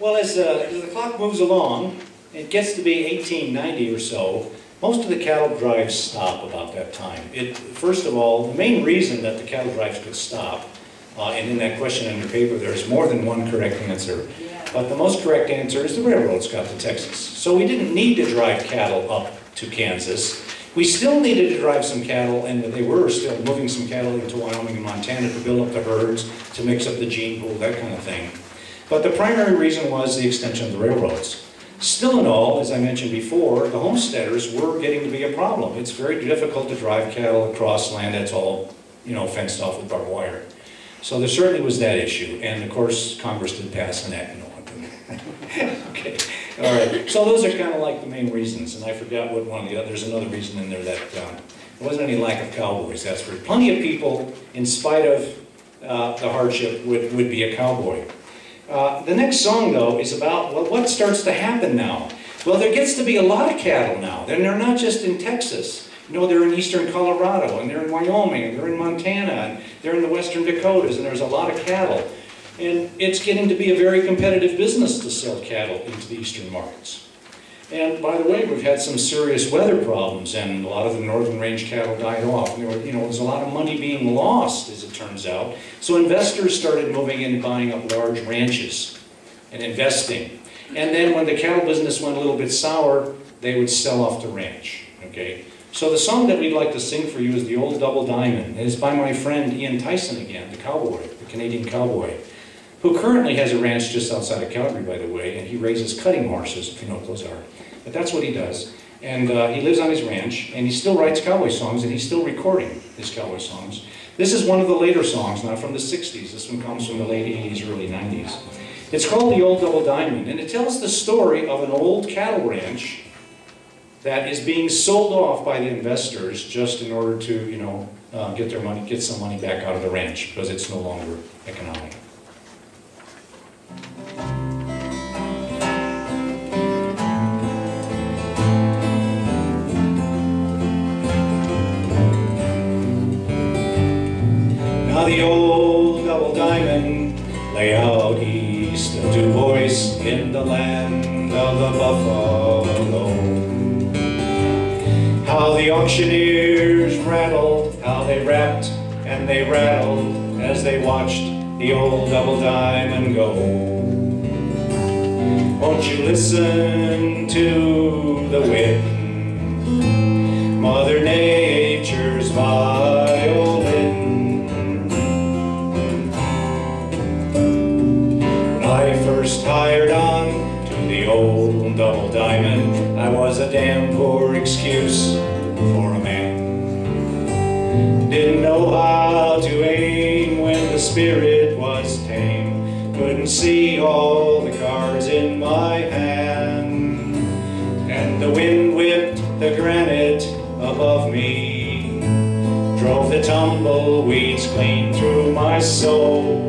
Well, as the clock moves along, it gets to be 1890 or so. Most of the cattle drives stop about that time. First of all, the main reason that the cattle drives could stop, and in that question in your paper there's more than one correct answer, but the most correct answer is the railroads got to Texas. So we didn't need to drive cattle up to Kansas. We still needed to drive some cattle, and they were still moving some cattle into Wyoming and Montana to build up the herds, to mix up the gene pool, that kind of thing. But the primary reason was the extension of the railroads. Still in all, as I mentioned before, the homesteaders were getting to be a problem. It's very difficult to drive cattle across land that's all, fenced off with barbed wire. So there certainly was that issue, and of course Congress did pass an act. Okay, all right. So those are kind of like the main reasons, and I forgot what one of the others. There's another reason in there that there wasn't any lack of cowboys. That's for plenty of people, in spite of the hardship, would be a cowboy. The next song, though, is about, well, what starts to happen now? Well, there gets to be a lot of cattle now. And they're not just in Texas. They're in eastern Colorado, and they're in Wyoming, and they're in Montana, and they're in the western Dakotas, and there's a lot of cattle. And it's getting to be a very competitive business to sell cattle into the eastern markets. And by the way, we've had some serious weather problems, and a lot of the northern range cattle died off. And there's a lot of money being lost, as it turns out. So investors started moving in and buying up large ranches and investing. And then when the cattle business went a little bit sour, they would sell off the ranch. Okay? So the song that we'd like to sing for you is The Old Double Diamond. It is by my friend Ian Tyson again, the cowboy, the Canadian cowboy, who currently has a ranch just outside of Calgary, by the way, and he raises cutting horses, if you know what those are. But that's what he does. And he lives on his ranch, and he still writes cowboy songs, and he's still recording his cowboy songs. This is one of the later songs, not from the 60s. This one comes from the late 80s, early 90s. It's called The Old Double Diamond, and it tells the story of an old cattle ranch that is being sold off by the investors just in order to, get some money back out of the ranch, because it's no longer economic. Now the old double diamond lay out east of Du Bois in the land of the buffalo. How the auctioneers rattled, how they rapped and they rattled as they watched the old double diamond go. Won't you listen to the wind, Mother Nature's violin? When I first hired on to the old double diamond, I was a damn poor excuse for a man. Didn't know how to aim when the spirit was tame. Couldn't see all the cards in my hand. And the wind whipped the granite above me, drove the tumbleweeds clean through my soul.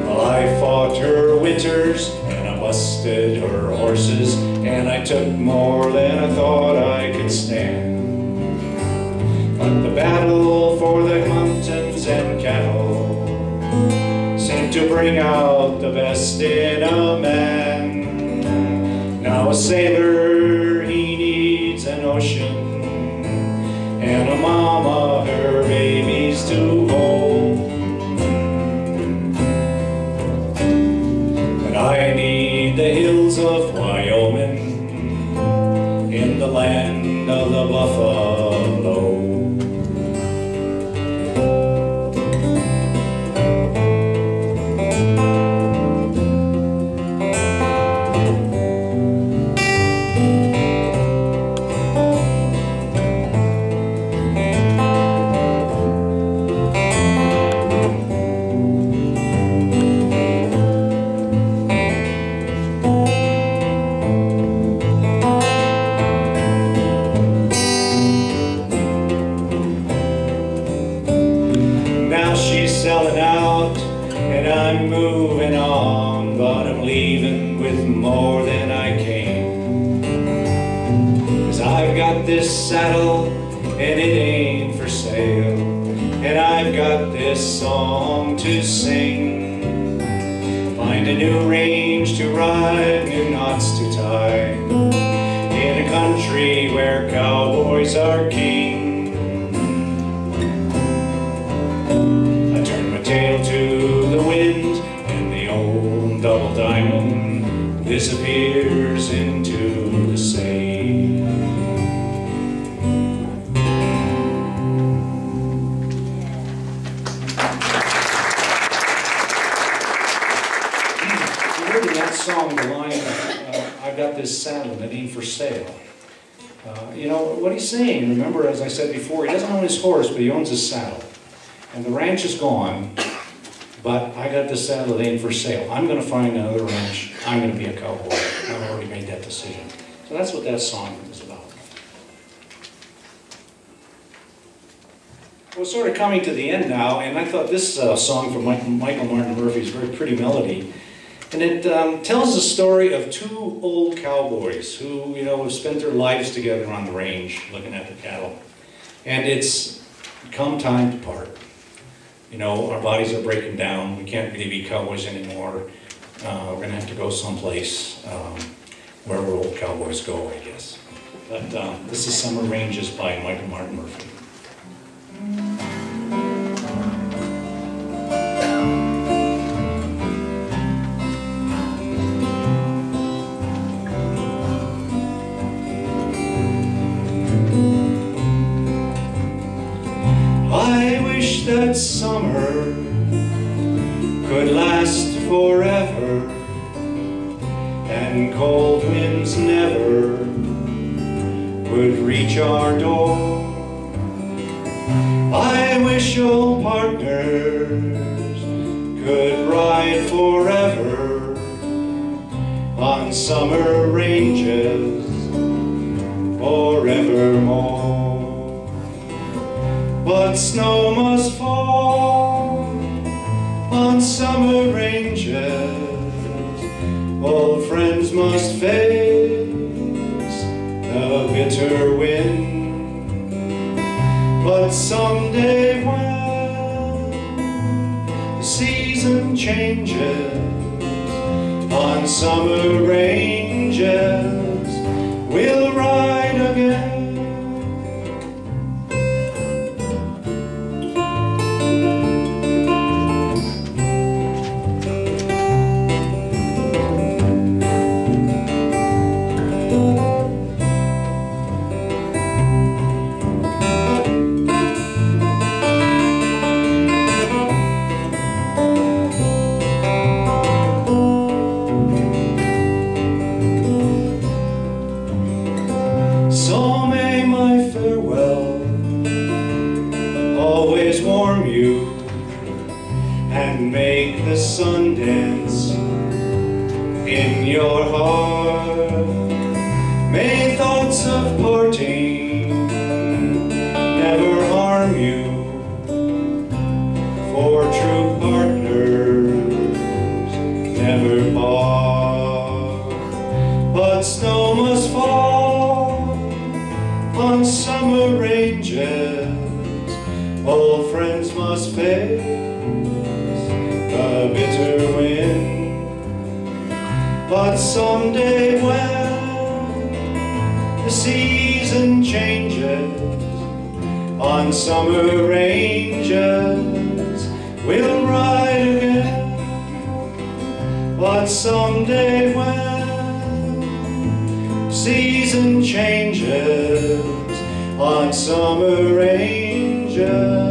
Well, I fought her winters, and I busted her horses, and I took more than I thought I could stand. But the battle for the mountains and cattle seemed to bring out the best in a man. Now a sailor, he needs an ocean, and a mama, her babies to hold. But I need the hills of Wyoming in the land of the buffalo. Selling out, and I'm moving on, but I'm leaving with more than I came. 'Cause I've got this saddle, and it ain't for sale, and I've got this this song to sing. Find a new range to ride, new knots to tie, in a country where cowboys are king. I turn my tail to the wind, and the old double diamond disappears into the sea. Song, the line, I've got this saddle and it ain't for sale. You know, what he's saying, remember, as I said before, he doesn't own his horse, but he owns his saddle. And the ranch is gone, but I got this saddle, it ain't for sale. I'm going to find another ranch. I'm going to be a cowboy. I've already made that decision. So that's what that song is about. We're sort of coming to the end now, and I thought this song from Michael Martin Murphey is a very pretty melody. And it tells the story of two old cowboys who, you know, have spent their lives together on the range looking at the cattle. And it's come time to part. You know, our bodies are breaking down. We can't really be cowboys anymore. We're going to have to go someplace where old cowboys go, I guess. But this is Summer Ranges by Michael Martin Murphey. That summer could last forever, and cold winds never would reach our door. I wish old partners could ride forever on summer ranges forevermore. But snow must fall on summer ranges, old friends must face the bitter wind. But someday when the season changes on summer ranges, we'll ride again. Sun dance in your heart. May thoughts of parting never harm you, for true partners never part. But snow must fall on summer ranges, old friends must fade a bitter wind. But someday when the season changes on summer ranges, we'll ride again. But someday when season changes on summer ranges,